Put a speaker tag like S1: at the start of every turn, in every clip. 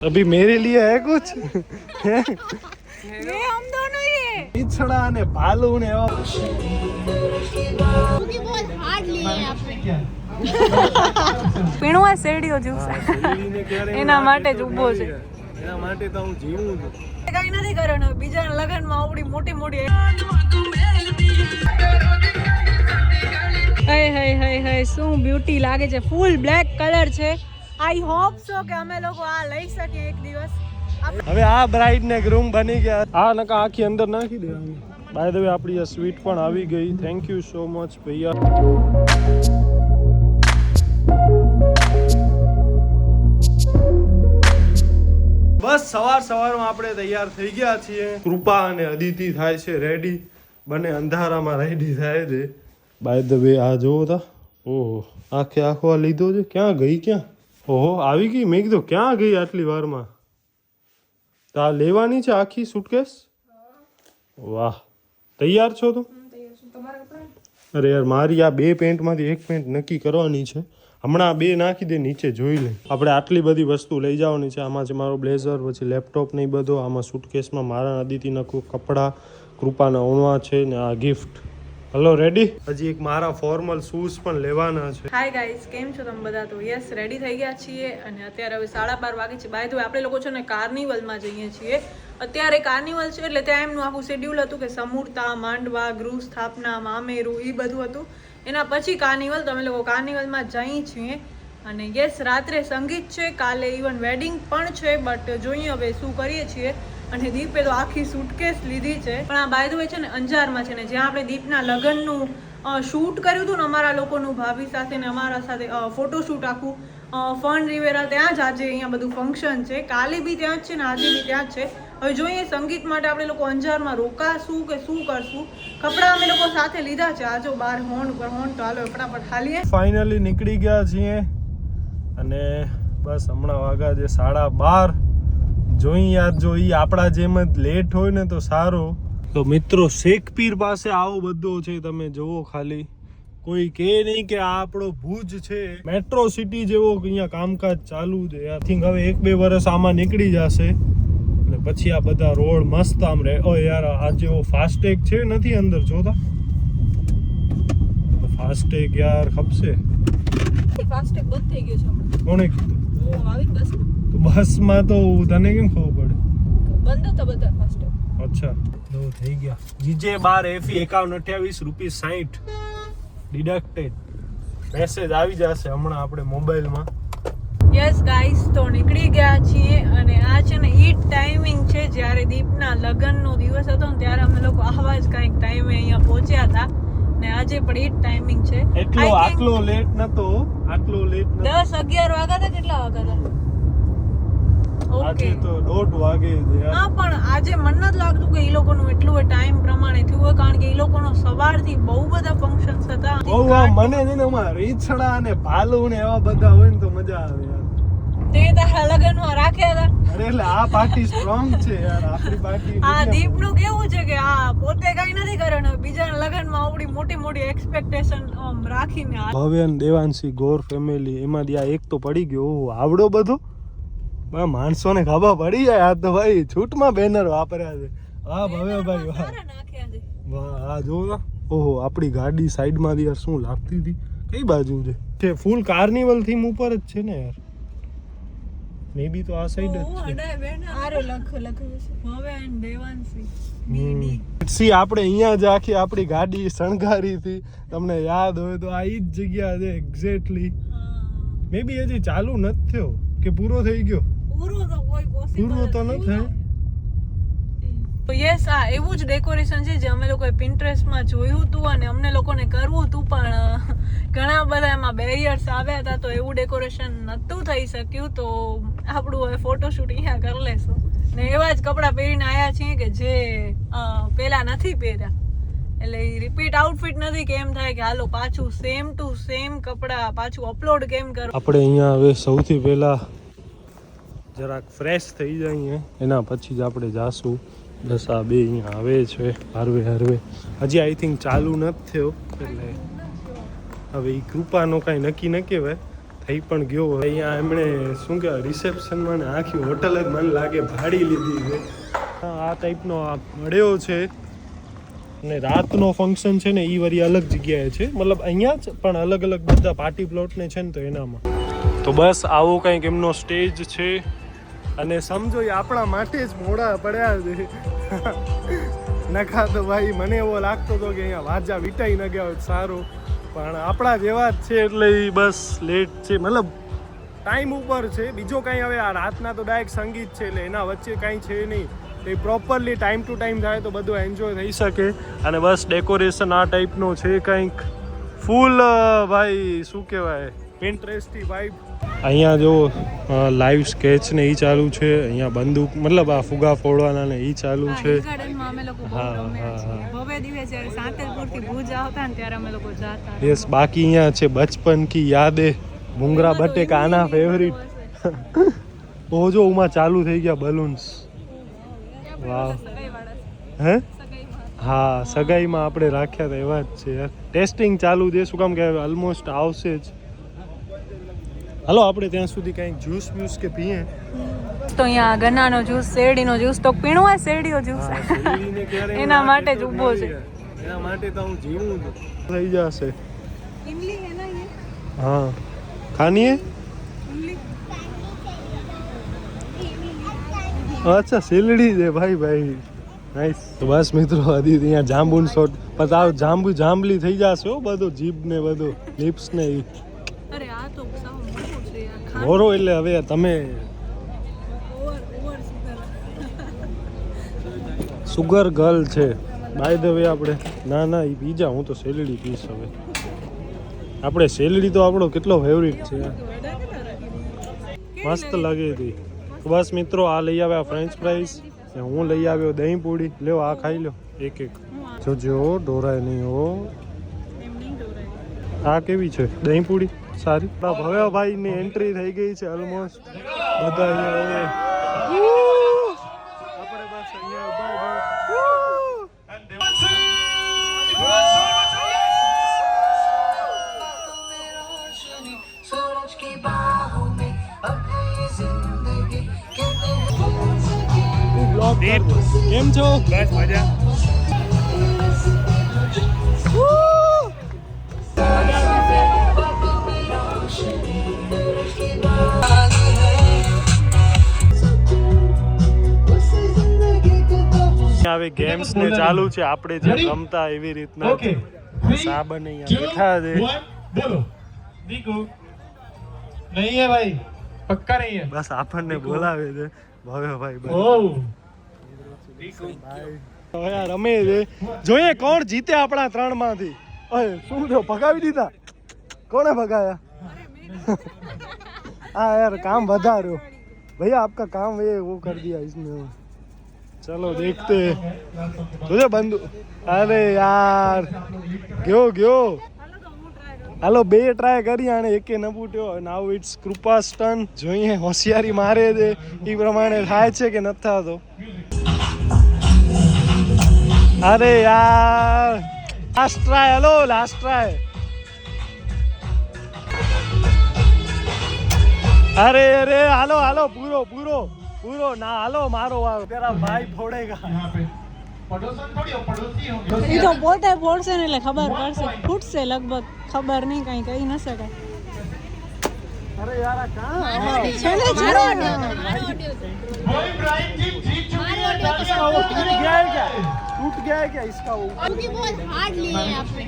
S1: अभी मेरे लिए है कुछ
S2: ये हम दोनों ही है
S1: पिछड़ा ने भालू ने
S2: क्योंकि बहुत हार्ड लिए हैं आपने પીણું આ શેરડીઓ જ્યુસ એના માટે જ ઊભો છે
S1: એના માટે તો હું જીવું છું
S2: કઈ નથી કરવાનું બીજાના લગનમાં આવડી મોટી મોટી હે હે હે હે શું બ્યુટી લાગે છે ફૂલ બ્લેક કલર છે આઈ હોપ સો કે અમે લોકો આ લઈ શકીએ એક દિવસ
S1: હવે આ બ્રાઇડ ને ગ્રૂમ બની ગયા આ નકા આખી અંદર નાખી દેવાની બાય ધ વે આપણી આ સ્વીટ પણ આવી ગઈ થેન્ક યુ સો મચ ભૈયા બસ સવારમાં આપણે તૈયાર થઈ ગયા છીએ કૃપા અને અદિતિ થાય છે રેડી બને અંધારામાં રેડી થાય છે બાય ધ વે આ જોવો તા ઓહો આખે આખો આ લીધો છે ક્યાં ગઈ ક્યાં ઓહો આવી ગઈ મેં કીધું ક્યાં ગઈ આટલી વારમાં તો આ લેવાની છે આખી સુટકેસ વાહ તૈયાર છો તું અરે યાર મારી આ બે પેન્ટમાંથી એક પેન્ટ નક્કી કરવાની છે હમણાં બે નાખી દે નીચે જોઈ લે આપણે આટલી બધી વસ્તુ લઈ જવાની છે આમાં છે મારો બ્લેઝર પછી લેપટોપ ને બધો આમાં સુટકેસમાં મારા અદિતિના કપડાં કૃપાના ઓણવા છે ને આ ગિફ્ટ હલો રેડી હજી એક મારા ફોર્મલ શૂઝ પણ લેવાના છે
S2: હાય ગાઈઝ કેમ છો તમે બધા તો યસ રેડી થઈ ગયા છીએ અને અત્યારે હવે 12:30 વાગે છે બાય ધ વે આપણે લોકો છે ને કાર્નિવલમાં જઈએ છીએ અત્યારે કાર્નિવલ છે એટલે ત્યાં એમનું આખું શેડ્યુલ હતું કે સમૂરતા માંડવા ગૃહ સ્થાપના મામેરું એ બધું હતું એના પછી કાર્નિવલ તમે લોકો કાર્નિવલમાં જઈએ છીએ અને યસ રાત્રે સંગીત છે કાલે ઇવન વેડિંગ પણ છે બટ જોઈએ હવે શું કરીએ છીએ અને દીપે તો આખી સુટકેસ લીધી છે પણ આ બાય ધ વે છે ને અંજારમાં છે ને જ્યાં આપણે દીપના લગ્નનું શૂટ કર્યું હતું ને અમારા લોકોનું ભાભી સાથે ને અમારા સાથે ફોટોશૂટ આખું ફન રિવેરા ત્યાં જ આજે અહીંયા બધું ફંક્શન છે કાલે બી ત્યાં જ છે ને આજે બી ત્યાં જ છે હવે જોઈએ સંગીત માટે આપણે લોકો અંજારમાં રોકાશું કે શું કરશું કપડાં અમે લોકો સાથે લીધા છે આજો બાર હોર્ન તો હાલો ફટાફટ હાલીએ
S1: ફાઇનલી નીકળી ગયા છીએ અને બસ હમણાં વાગ્યા છે 12:30 જોઈ યાદ જોઈ આપણા જેમ જ લેટ હોય ને તો સારું તો મિત્રો શેખપીર પાસે આવો બધો છે તમે જોવો ખાલી કોઈ કે નહીં કે આ આપણો ભુજ છે મેટ્રો સિટી જેવો અહીંયા કામકાજ ચાલુ છે આઈ થિંક હવે 1-2 વર્ષ આમાં નીકળી જશે અને પછી આ બધા રોડ મસ્ત આમ રહે ઓ યાર આ જેવો ફાસ્ટેગ છે નથી અંદર જોતા ફાસ્ટેગ યાર ખપશે
S2: ફાસ્ટેગ બંધ થઈ ગયો છે
S1: કોણે કીધું
S2: હું આવી બસ
S1: તો બસમાં તો તને કેમ ખબર પડે
S2: બંધ હતા બધા ફાસ્ટેગ
S1: અચ્છા તો થઈ ગયા જીજે 12 ₹51.28 ડિડક્ટેડ મેસેજ આવી જશે હમણાં આપણે મોબાઈલમાં
S2: યસ ગાઈસ તો નીકળી ગયા છીએ અને આ છે ને ઈ ટાઈમિંગ છે જ્યારે દીપના લગ્નનો દિવસ હતો ને ત્યારે અમે લોકો આવા જ કંઈક ટાઈમે અહીંયા પહોંચ્યા હતા ને આજે પણ ઈ ટાઈમિંગ છે
S1: આટલો લેટ નતો
S2: 10-11 વાગ્યા હતા કેટલા વાગ્યા હતા
S1: આજે તો 1:30 વાગે
S2: હા પણ આજે મને નથી લાગતું કે ઈ લોકોનું એટલું ટાઈમ પ્રમાણે થયું હોય કારણ કે ઈ લોકોનો સવારથી બહુ બધા ફંક્શન્સ હતા
S1: બહુ મને છે ને એમાં રીછડા અને ભાલુ ને એવા બધા હોય ને તો મજા આવે યાર
S2: તે તારા લગનમાં રાખ્યા હતા
S1: અરે એટલે આ પાર્ટી સ્ટ્રોંગ છે યાર આપણી પાર્ટી
S2: આ દીપનું કેવું છે કે આ પોતે કઈ નથી કરવાનું બીજાના લગનમાં આવડી મોટી મોટી એક્સપેક્ટેશન રાખીને
S1: ભવ્યન દેવાંશી ગોર ફેમિલી એમાંથી આ એક તો પડી ગયો આવડો બધો માણસોને ખબર પડી જાય આ તો ભાઈ છૂટમાં બેનર વાપર્યા છે વાહ ભવ્યભાઈ વાહ આ જો ઓહો આપણી ગાડી સાઈડમાંથી યાર શું લાગતી હતી કઈ બાજુ છે ફૂલ કાર્નિવલ થીમ ઉપર જ છે ને યાર મે બી તો આ સાઈડ જ છે
S2: આરે લખ્યું છે ભવ્યન દેવાંશી બીડી
S1: સી આપણે અહીંયા જ આખી આપણી ગાડી શણગારી હતી તમને યાદ હોય તો આ ઈ જ જગ્યા છે એક્ઝેક્ટલી મે બી હજી ચાલુ નથી થયો કે પૂરો થઈ ગયો
S2: પૂરો તો કોઈ પોસિબલ
S1: પૂરો તો ન થાય
S2: તો યસ આ એવું જ ડેકોરેશન છે જે અમે લોકોએ પિન્ટરેસ્ટમાં જોયું હતું અને અમને લોકોને કરવું હતું પણ ઘણા બધા એમાં બેરિયર્સ આવ્યા હતા તો એવું ડેકોરેશન નહોતું થઈ શક્યું તો આપણું હવે ફોટોશૂટ અહીંયા કરી લેશું ને એવા જ કપડાં પહેરીને આવ્યા છીએ કે જે પહેલા નથી પહેર્યા એટલે રિપીટ આઉટફિટ નથી કે એમ થાય કે હાલો પાછું સેમ ટુ સેમ કપડાં પાછું અપલોડ કેમ કરું
S1: આપણે અહીંયા હવે સૌથી પહેલા જરાક ફ્રેશ થઈ જઈએ એના પછી જ આપણે જાશું બસ આ બે અહીંયા આવે છે હરવે હજી આઈ થિંક ચાલુ નથી થયો એટલે હવે એ કૃપાનો કાંઈ નક્કી ન કહેવાય થઈ પણ ગયો. અહીંયા એમણે શું કહેવાય રિસેપ્શનમાં ને આખી હોટલ જ મને લાગે ભાડી લીધી છે. આ ટાઈપનો આ મળ્યો છે ને રાતનો ફંક્શન છે ને એ વળી અલગ જગ્યાએ છે, મતલબ અહીંયા જ પણ અલગ અલગ બધા પાર્ટી પ્લોટ ને છે ને તો એનામાં. તો બસ આવો કંઈક એમનો સ્ટેજ છે અને સમજો એ આપણા માટે જ મોડા પડ્યા છે. નખા તો ભાઈ મને એવો લાગતો હતો કે અહીંયા વાજા વિટાઈ ન ગયા હોત સારું, પણ આપણા જેવા જ છે એટલે બસ લેટ છે, મતલબ ટાઈમ ઉપર છે. બીજો કાંઈ હવે આ રાતના તો ડાયરેક્ટ સંગીત છે એટલે એના વચ્ચે કાંઈ છે નહીં. એ પ્રોપરલી ટાઈમ ટુ ટાઈમ થાય તો બધું એન્જોય થઈ શકે. અને બસ ડેકોરેશન આ ટાઈપનો છે કંઈક ફૂલ ભાઈ શું કહેવાય પિન્ટરેસ્ટી વાઇબ. અહીંયા જો લાઈવ સ્કેચ ને એ ચાલુ છે, અહીંયા બંદૂક મતલબ આ ફુગા ફોડવાના ને એ ચાલુ છે.
S2: ગાર્ડનમાં અમે લોકો બહુ રમ્યા છીએ. ભવ્ય દિવસ જ્યારે સાંતલપુરથી ભુજ આવતા ને ત્યારે અમે લોકો જાતા.
S1: યસ, બાકી અહીંયા છે બચપન કી યાદે, ભૂંગરા બટેકા આના ફેવરિટ. ઓ જો ઉમાં ચાલુ થઈ ગયા બલૂન્સ. વાહ. હે હા, સગાઈમાં આપણે રાખ્યા હતા એવા જ છે યાર. ટેસ્ટિંગ ચાલુ છે, શું કામ કે ઓલમોસ્ટ આવશે જ. હાલો આપણે ત્યાં સુધી કંઈક જ્યુસ વ્યુસ કે પીએ.
S2: તો અહીંયા ગન્નાનો જ્યુસ, શેરડીનો જ્યુસ તો પીણું હોય, શેરડીનો જ્યુસ એના માટે જ ઊભો છે.
S1: એના માટે તો હું જીવું છું. થઈ જશે.
S2: ઇમલી હે ના ये?
S1: हाँ खानी है. अच्छा सेलड़ी છે ભાઈ ભાઈ. નાઈસ. તો બસ મિત્રો હજી અહીંયા જાંબુન શોટ પતાવ જાંબલી થઈ જશે હો બધું, જીભ ને બધું લિપ્સ ને ઈ.
S2: અરે આ તો સાવ મોટું છે યાર.
S1: મોરો એટલે હવે તમે
S2: ઓવર
S1: સુગર ગર્લ છે બાય ધ વે. આપણે ના એ પીજા, હું તો સેલડી પીશ હવે. આપણે સેલડી તો આપણો કેટલો ફેવરિટ છે યાર, મસ્ત લાગે હતી. બસ મિત્રો આ લઈ આવ્યા ફ્રેન્ચ ફ્રાઈઝ ને હું લઈ આવ્યો દહીં પૂડી. લ્યો આ ખાઈ લો એક એક. જોજો ડોરાય નહીં હો. આ કેવી છે દહીં પૂડી? સારી. હવે ભાઈ ની એન્ટ્રી થઈ ગઈ છે ઓલમોસ્ટ. બધા અહીંયા હવે આપણે બસ અહીંયા કેમ છો? બસ મજા. હવે ગેમ્સ ને ચાલુ છે, આપણે જે રમતા એવી રીતના. સાબન અહીંયા બેઠા છે.
S3: बोलो दीकू नहीं है भाई, पक्का नहीं है.
S1: બસ આપણને બોલાવે છે ભવ્યભાઈ. હવે આ રમે છે, જોઈએ કોણ જીતે આપણા 3 માંથી. ઓય શું થયો, ભગાવી દીધા? કોણે ભગાયા? હા યાર काम વધાર્યો भैया, आपका काम ये वो कर दिया इसने. चलो देखते तुझे बंदू. अरे यार गयो હાલો બે ટ્રાય કરી આને એકે ન ફૂટ્યો. નાવ ઇટ્સ કૃપાસ ટર્ન. જોઈએ હોશિયારી મારે છે એ પ્રમાણે થાય છે કે નથી થતો. અરે યાર last try. Hello last try. અરે અરે હાલો હાલો પૂરો ના હાલો મારો વારો. તેરા ભાઈ ફોડેગા.
S3: पड़ोसन थोड़ी हो, पड़ोसी होंगे.
S2: એ તો પોતે ફોડશે ને એટલે ખબર પડશે. ફૂટશે લગભગ, ખબર નહીં, કઈ કહી ન શકાય.
S1: અરે યાર આ કાં
S2: છે ને જીરો.
S3: वो इब्राहिम टीम जीत चुकी है.
S1: इसका वो टूट गया है क्या? टूट गया है क्या इसका वो?
S4: क्योंकि बहुत हार्ड लिए हैं आपने.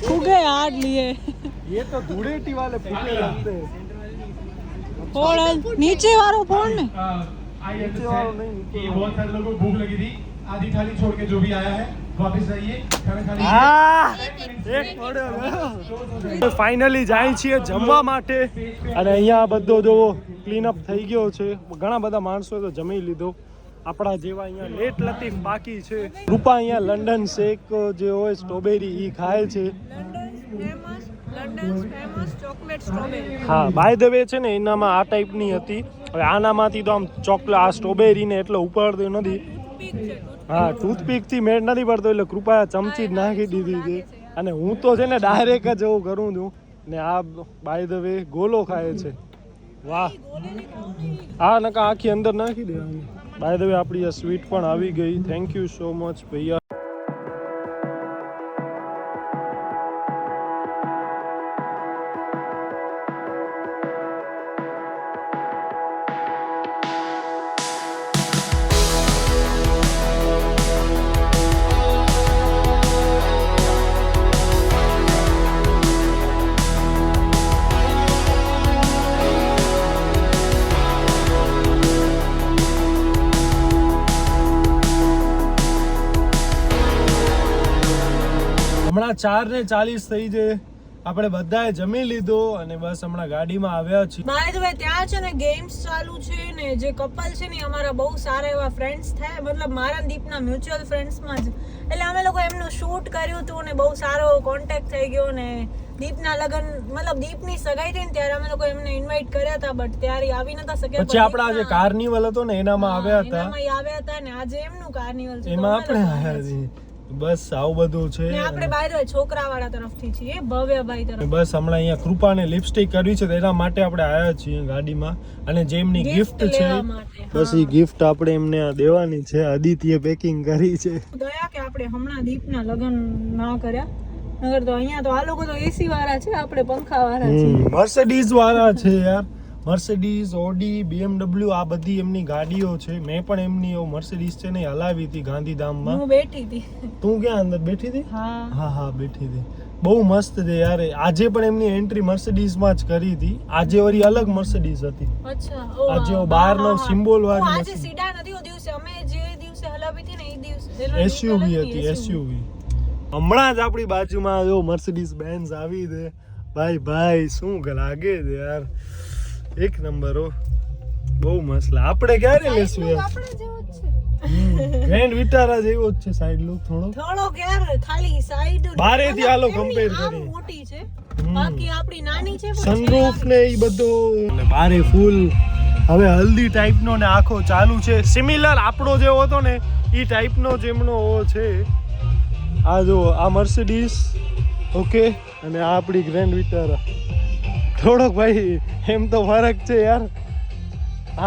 S2: ફૂગે હાડ લીએ.
S1: ये तो धूड़ेटी वाले फूटे लगते हैं.
S2: ફોડ નીચે વાળો ફોડ ને.
S3: आइए
S1: नीचे वालों नहीं, नीचे
S3: कि बहुत सारे लोगों को भूख लगी थी. आधी थाली छोड़ के जो भी आया है वापस आइए, खाना खा लीजिए.
S1: એક પડ્યો. ફાઇનલી જાય છીએ જમવા માટે અને અહીંયા બધો જો ક્લીન અપ થઈ ગયો છે. ઘણા બધા માણસોએ તો જમી લીધો. આપણા જેવા અહીંયા લેટ લતીફ બાકી છે. રૂપા અહીંયા લંડન શેક જે હોય સ્ટ્રોબેરી એ ખાય છે. હા બાય ધ વે છે ને એનામાં આ ટાઈપની હતી. હવે આનામાંથી તો આમ ચોકલેટ આ સ્ટ્રોબેરી ને એટલે ઉપડતો નથી. હા ટૂથપીક થી મેળ નથી પડતો એટલે કૃપા ચમચી જ નાખી દીધી છે. અને હું તો છે ને ડાયરેક્ટ જ એવું કરું છું ને આ બાય ધ વે ગોલો ખાય છે. વાહ, આ નકા આખી અંદર નાખી દેવાની. બાય ધ વે આપણી આ સ્વીટ પણ આવી ગઈ. થેન્ક યુ સો મચ ભૈયા. હમણાં 4:40 થઈ છે. આપણે બધાએ જમી લીધો અને બસ હમણાં ગાડીમાં આવ્યા છીએ.
S2: બાય ધ વે ત્યાં છે ને ગેમ્સ ચાલુ છે ને જે કપલ છે ને અમારા બહુ સારા એવા ફ્રેન્ડ્સ થયા, મતલબ મારા દીપના મ્યુચ્યુઅલ ફ્રેન્ડ્સમાં જ. એટલે અમે લોકો એમનું શૂટ કર્યું હતું ને બહુ સારો કોન્ટેક્ટ થઈ ગયો ને દીપના લગન મતલબ દીપની સગાઈ થઈ ને ત્યારે અમે લોકો એમને ઇન્વાઇટ કર્યા હતા, બટ ત્યારે આવી નતા શક્યા.
S1: પછી આપણા જે કાર્નિવલ હતો ને એનામાં આવ્યા હતા.
S2: એનામાં આવ્યા હતા ને આજે એમનું કાર્નિવલ છે
S1: એમાં આપણે આવ્યા છીએ. બસ આવું બધું છે.
S2: ને આપણે બાય ધ વે છોકરાવાળા તરફથી છીએ, ભવ્યભાઈ તરફ.
S1: બસ હમણાં અહીંયા કૃપાને લિપસ્ટિક કરવી છે તો એના માટે આપણે આવ્યા છીએ ગાડીમાં. અને જે એમની ગિફ્ટ છે બસ એ ગિફ્ટ આપણે એમને દેવાની છે. આદિત્યએ પેકિંગ કરી છે.
S2: દયા કે આપણે હમણાં દીપના લગન ના કર્યા, નગર તો અહીંયા તો આ લોકો તો એસી વાળા છે, આપણે પંખા વાળા છીએ.
S1: મર્સિડીઝ વાળા છે યાર. મર્સિડીઝ, ઓડી, BMW આ બધી એમની ગાડીઓ છે. મેં પણ એમની મર્સિડીઝ છે ને હલાવી હતી ગાંધીધામમાં.
S2: હું બેઠી હતી.
S1: તું ક્યાં અંદર બેઠી હતી?
S2: હા
S1: હા બેઠી હતી. બહુ મસ્ત છે યાર. આજે પણ એમની એન્ટ્રી મર્સિડીઝમાં જ કરી હતી. આજે વળી અલગ મર્સિડીઝ હતી.
S2: અચ્છા,
S1: આજે બહારનો સિમ્બોલ વાળી
S2: આજે સીડા નથી. ઓ દિવસે અમે જે દિવસે હલાવી હતી ને એ દિવસે
S1: SUV હતી. SUV હમણાં જ આપણી બાજુમાં જો મર્સિડીઝ બેન્ઝ આવી છે. ભાઈ શું લાગે છે યાર, એક નંબર. હો બહુ મસ્ત. આપણે ક્યારે લેશું યાર?
S2: આપણે જેવો જ છે.
S1: ગ્રેન્ડ વિટારા જેવો જ છે સાઈડ લુક થોડો
S2: યાર, ખાલી સાઈડ
S1: બારેથી આલો કમ્પેર કરી.
S2: મોટી છે, બાકી આપણી નાની છે.
S1: સનરૂફ ને ઈ બધું ને બારે ફૂલ હવે હલ્દી ટાઈપનો ને આખો ચાલુ છે. સિમિલર આપણો જેવો હતો ને ઈ ટાઈપનો જેમનો છે. આ જો આ મર્સિડીઝ ઓકે અને આ આપણી ગ્રેન્ડ વિટારા. થોડોક ભાઈ એમ તો ફરક છે યાર.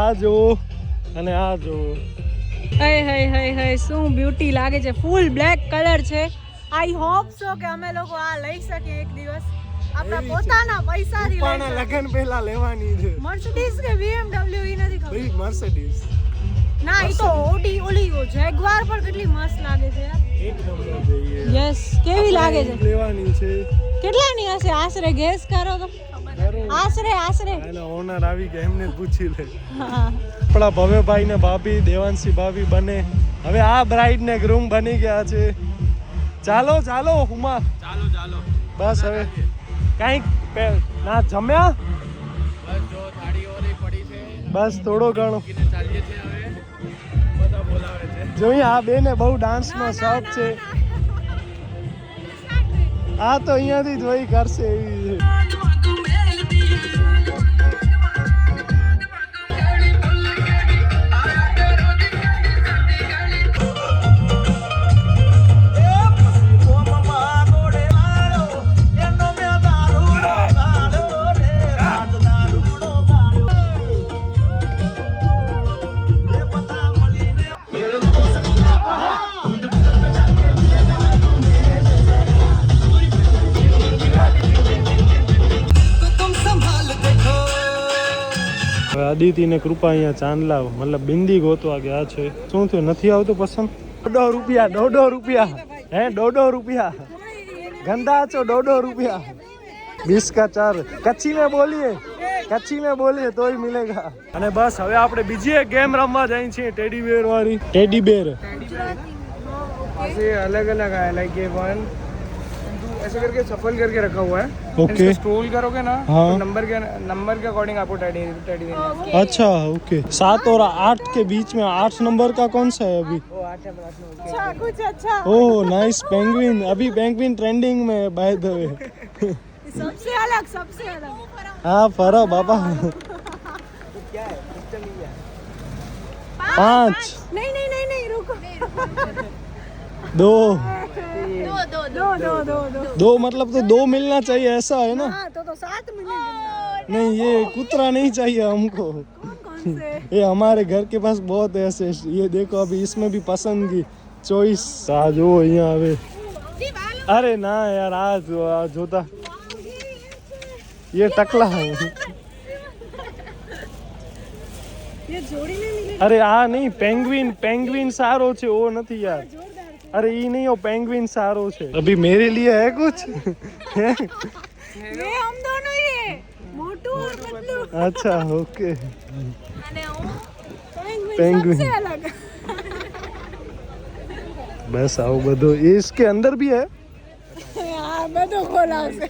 S1: આ જો અને આ જો.
S2: હે શું બ્યુટી લાગે છે. ફૂલ બ્લેક કલર છે. આઈ હોપ સો કે અમે લોકો આ લઈ શકીએ એક દિવસ આપણા પોતાના પૈસાથી.
S1: પાના લગન પહેલા લેવાની છે.
S2: મર્સિડીઝ કે BMW ઈ નથી ખબર.
S1: ભાઈ મર્સિડીઝ
S2: ના ઈ તો ઓડી ઓલી જેગવાર પણ કેટલી મસ્ત લાગે છે યાર.
S1: એક નંબર જોઈએ.
S2: યસ, કેવી લાગે છે?
S1: લેવાની છે.
S2: કેટલાની હશે આશરે ગેસ કરો તો? આશરે
S1: એના ઓનર આવી ગયા, એમને પૂછી લે.
S2: હા.
S1: આપણા ભવ્યભાઈ ને ભાભી દેવાંશી ભાભી બને હવે આ બ્રાઇડ ને ગ્રૂમ બની ગયા છે. ચાલો હુમા, ચાલો બસ હવે કાંઈક ના જમ્યા?
S3: બસ જો થાળીઓ ઓલી પડી છે,
S1: બસ થોડો ઘણો
S3: ચાલીએ છે. હવે બધા બોલાવે છે.
S1: જોઈએ આ બેને બહુ ડાન્સનો શોખ છે. આ તો અહીંયાથી જ વહી કરશે એવી છે. અદિતિ ને કૃપા અહીંયા ચાંદલા મતલબ બિંદી ગોતવા ગયા છે. શું થયું, નથી આવતું પસંદ? 1.5 રૂપિયા હે 1.5 રૂપિયા ગંદા છો. 1.5 રૂપિયા 20 का 4. कच्ची में बोलिए तोय मिलेगा. અને બસ હવે આપણે બીજી એક ગેમ રમવા જઈએ છીએ, ટેડી બેર વાળી. ટેડી બેર
S3: ऐसे अलग अलग है, लाइक ये वन ऐसे करके सफल करके रखा हुआ है.
S1: ओके
S3: स्क्रॉल करोगे ना
S1: हाँ.
S3: तो नंबर के अकॉर्डिंग आपको टेडी देना.
S1: अच्छा ओके. 7 और 8 के बीच में 8 नंबर का कौन सा है अभी?
S3: वो 8 है.
S2: अच्छा कुछ अच्छा.
S1: Oh nice. पेंगुइन अभी पेंगुइन ट्रेंडिंग में है बाय द वे.
S2: सबसे अलग
S1: हाँ फरा बाबा.
S3: क्या है सिस्टम ही है.
S1: 5.
S2: नहीं रुको.
S1: दो
S2: दो
S1: मतलब तो दो मिलना चाहिए ऐसा है ना?
S2: हाँ तो 7 मिलेंगे।
S1: नहीं ये कुतरा नहीं चाहिए हमको।
S2: कौन से?
S1: ये हमारे घर के पास बहुत ऐसे, ये देखो अभी इसमें भी पसंद की चॉइस आ जो यहाँ आवे। अरे ना यार आज जोता ये टकला है।
S2: ये जोड़ी में मिले
S1: अरे आ नहीं पेंग्विन सारो छे वो नहीं यार। अरे ये नहीं हो पेंग्विन सारो छे। अभी मेरे लिए है कुछ?
S2: ये हम दोनों ही है, मोटू और पतलू।
S1: अच्छा ओके
S2: અને હું
S1: पेंग्विन
S2: सबसे अलग।
S1: बस आओ बधो ये इसके अंदर भी है।
S2: हाँ બધું ખોલાવશે।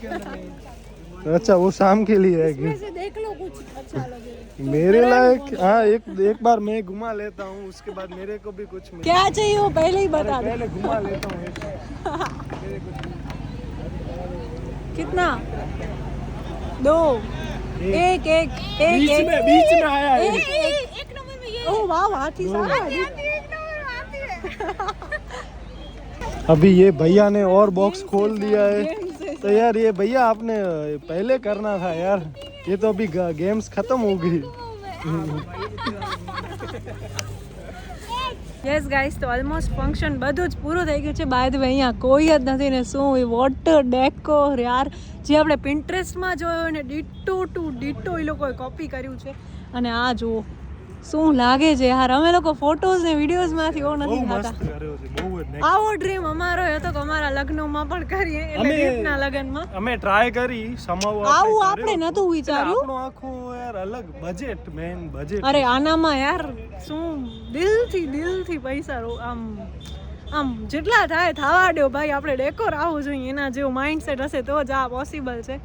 S1: अच्छा वो शाम के लिए है कि
S2: वैसे देख लो कुछ अच्छा लगे।
S1: मेरे लायक? हाँ एक बार मैं घुमा लेता हूँ उसके बाद मेरे को भी कुछ मिले।
S2: क्या चाहिए वो पहले ही बता दो।
S1: पहले घुमा लेता हूँ
S2: कितना? 2 एक
S1: बीच में आया है।
S2: एक नंबर में ये। ओह वाह हाथी सारा
S1: अभी ये भैया ने और बॉक्स खोल दिया है। तो यार ये भैया आपने पहले करना था यार, ये तो अभी गेम्स खत्म हो गई।
S2: યસ ગાઈસ તો ઓલમોસ્ટ ફંક્શન બધું જ પૂરું થઈ ગયું છે. બાય ધ વે અહીંયા કોઈ જ નથી ને શું વોટર ડેકોર યાર જે આપણે પિન્ટરેસ્ટમાં જોયો ને ડિટો ટુ ડિટો એ લોકોએ કોપી કર્યું છે. અને આ જુઓ શું લાગે છે યાર. અમે લોકો ફોટોઝ ને વિડીયોઝમાંથી એવો નથી થતા. આવો ડ્રીમ અમારો હતો કે અમારા લગ્નમાં પણ કરીએ એટલે દીપના લગ્નમાં
S1: અમે ટ્રાય કરી સમાવવા.
S2: આવું આપણે નતું વિચાર્યું.
S1: આપણો આખો યાર અલગ બજેટ મેન બજેટ.
S2: અરે આનામાં યાર શું દિલથી પૈસા આમ જેટલા થાય થવા દો ભાઈ. આપણે ડેકોર આવવું જોઈએ એના જેવું માઇન્ડસેટ હશે તો જ આ પોસિબલ છે.